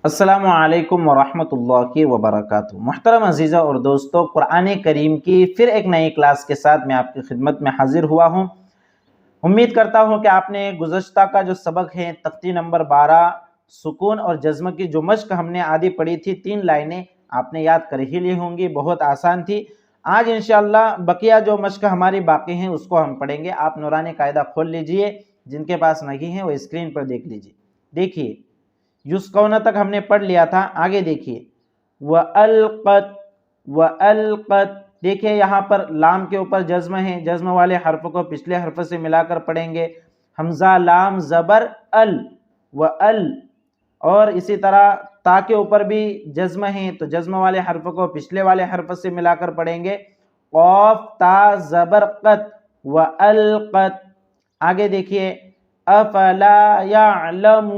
السلام علیکم ورحمۃ اللہ وبرکاتہ۔ محترم عزیزہ اور دوستو، قرآن کریم کی پھر ایک نئی کلاس کے ساتھ میں آپ کی خدمت میں حاضر ہوا ہوں۔ امید کرتا ہوں کہ آپ نے گزشتہ کا جو سبق ہے تختی نمبر 12 سکون اور جزم کی جو مشق ہم نے آدھی پڑھی تھی، 3 لائنیں آپ نے یاد کر ہی لی ہوں گی، بہت آسان تھی۔ آج انشاءاللہ بقیہ جو مشق ہماری باقی ہیں اس کو ہم پڑھیں گے۔ آپ نورانی قاعدہ کھول لیجئے، جن کے پاس نہیں ہے وہ اسکرین پر دیکھ لیجئے۔ دیکھیے یسقون تک ہم نے پڑھ لیا تھا، آگے دیکھیے وَأَلْقَتْ وَأَلْقَتْ، دیکھیے یہاں پر لام کے اوپر جزم ہے، جزم والے حرف کو پچھلے حرف سے ملا کر پڑھیں گے، حمزہ لام زبر ال وَأَل، اور اسی طرح تا کے اوپر بھی جزم ہے تو جزم والے حرف کو پچھلے والے حرف سے ملا کر پڑھیں گے، قاف تا زبر قت وَأَلْقَتْ۔ آگے دیکھیے افلا یعلم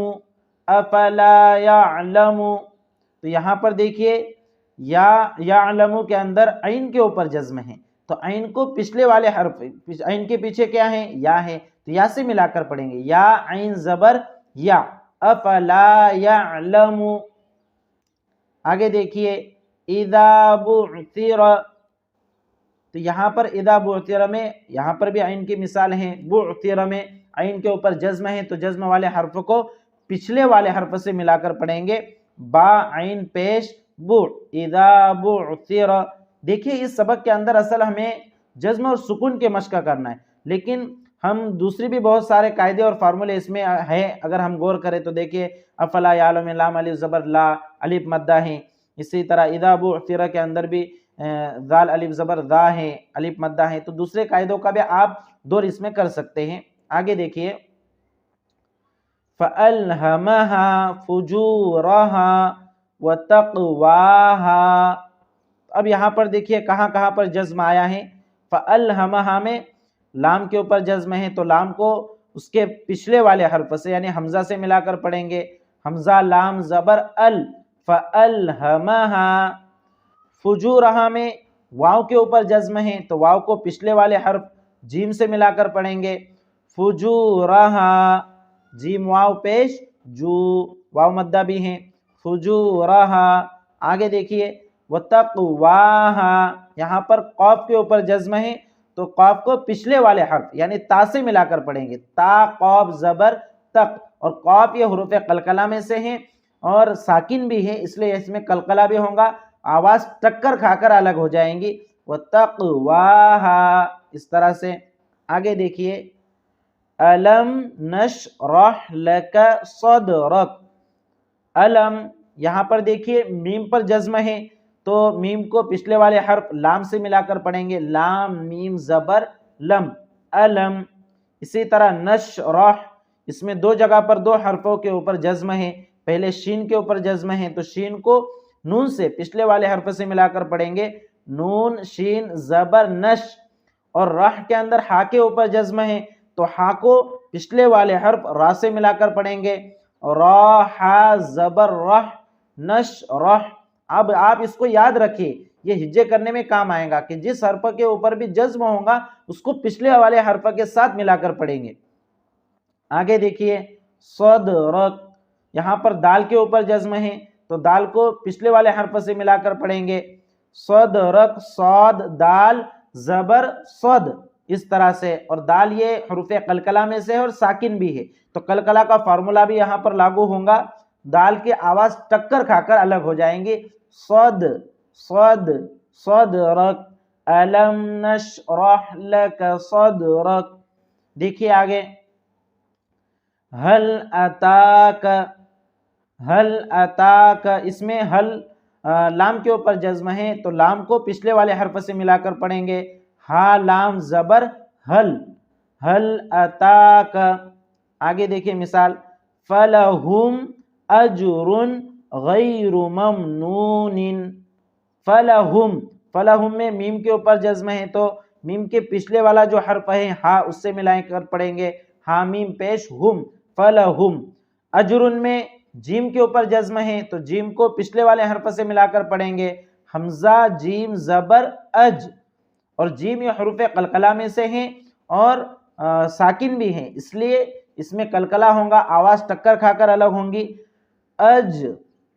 افلا یعلم، تو یہاں پر دیکھیے یا یعلم کے اندر عین کے اوپر جزم ہے تو عین کو پچھلے والے حرف، عین کے پیچھے کیا ہے؟ یا ہے، تو یا سے ملا کر پڑھیں گے، یا عین زبر یا، افلا یعلم۔ آگے دیکھیے اذا بعثر، تو یہاں پر اذا بعثر میں یہاں پر بھی عین کی مثال ہے، بعثر میں عین کے اوپر جزم ہے تو جزم والے حرف کو پچھلے والے حرف سے ملا کر پڑھیں گے، با عین پیش بو، اذا بعثر۔ دیکھیے اس سبق کے اندر اصل ہمیں جزم اور سکون کے مشق کرنا ہے، لیکن ہم دوسری بھی بہت سارے قاعدے اور فارمولے اس میں ہے، اگر ہم غور کریں تو دیکھیے افلا یعلم لام الف زبر لا، الف مدہ ہے، اسی طرح اذا بعثر کے اندر بھی ذال الف زبر ذا ہے، الف مدہ ہے، تو دوسرے قاعدوں کا بھی آپ دور اس میں کر سکتے ہیں۔ آگے دیکھیے فَأَلْهَمَهَا فُجُورَهَا وَتَقْوَاهَا، اب یہاں پر دیکھیے کہاں کہاں پر جزم آیا ہے۔ فَأَلْهَمَهَا میں لام کے اوپر جزم ہے تو لام کو اس کے پچھلے والے حرف سے یعنی حمزہ سے ملا کر پڑھیں گے، حمزہ لام زبر ال، فَأَلْهَمَهَا۔ فجورہا میں واو کے اوپر جزم ہے تو واو کو پچھلے والے حرف جیم سے ملا کر پڑھیں گے، فجورہا، جیم واو پیش جو، واو مدہ بھی ہیں، فجورہا۔ آگے دیکھیے وتقواہا، یہاں پر قاف کے اوپر جزم ہے تو قاف کو پچھلے والے حرف یعنی تا سے ملا کر پڑھیں گے، تا قاف زبر تق، اور قاف یہ حروف قلقلہ میں سے ہیں اور ساکن بھی ہے، اس لیے اس میں قلقلہ بھی ہوگا، آواز ٹکر کھا کر الگ ہو جائیں گی، وتقواہا، اس طرح سے۔ آگے دیکھیے الم نشرح لک صدرک، الم یہاں پر دیکھیے میم پر جزم ہے تو میم کو پچھلے والے حرف لام سے ملا کر پڑھیں گے، لام میم زبر لم، الم۔ اسی طرح نشرح، اس میں 2 جگہ پر 2 حرفوں کے اوپر جزم ہے، پہلے شین کے اوپر جزم ہے تو شین کو نون سے پچھلے والے حرف سے ملا کر پڑھیں گے، نون شین زبر نش، اور رح کے اندر ہا کے اوپر جزم ہے تو ہا کو پچھلے والے حرف را سے ملا کر پڑھیں گے، را ہا زبر رح نش رح۔ اب آپ اس کو یاد رکھیے، یہ ہجے کرنے میں کام آئے گا کہ جس حرف کے اوپر بھی جزم ہوگا اس کو پچھلے والے حرف کے ساتھ ملا کر پڑھیں گے۔ آگے دیکھیے صدرک، یہاں پر دال کے اوپر جزم ہے تو دال کو پچھلے والے حرف سے ملا کر پڑھیں گے، صدرک، صاد دال زبر صد، اس طرح سے، اور دال یہ حروف قلقلہ میں سے اور ساکن بھی ہے تو قلقلہ کا فارمولا بھی یہاں پر لاگو ہوگا، دال کی آواز ٹکر کھا کر الگ ہو جائیں گی، صد صد صدرک، الم نشرح لک صدرک۔ دیکھیے آگے ہل اتاک، ہل اتاک، اس میں ہل لام کے اوپر جزم ہے تو لام کو پچھلے والے حرف سے ملا کر پڑھیں گے، ہا لام زبر ہل، ہل اتاک۔ آگے دیکھیے مثال فلہم اجر غیر ممنون، فلہم، فلہم میں میم کے اوپر جزم ہے تو میم کے پچھلے والا جو حرف ہے ہا اس سے ملا کر پڑھیں گے، ہا میم پیش ہم، فلہم۔ اجرن میں جیم کے اوپر جزم ہے تو جیم کو پچھلے والے حرف سے ملا کر پڑھیں گے، حمزہ جیم زبر اج، اور جیم یہ حروف قلقلہ میں سے ہیں اور ساکن بھی ہیں، اس لیے اس میں قلقلہ ہوگا، آواز ٹکر کھا کر الگ ہوں گی، اج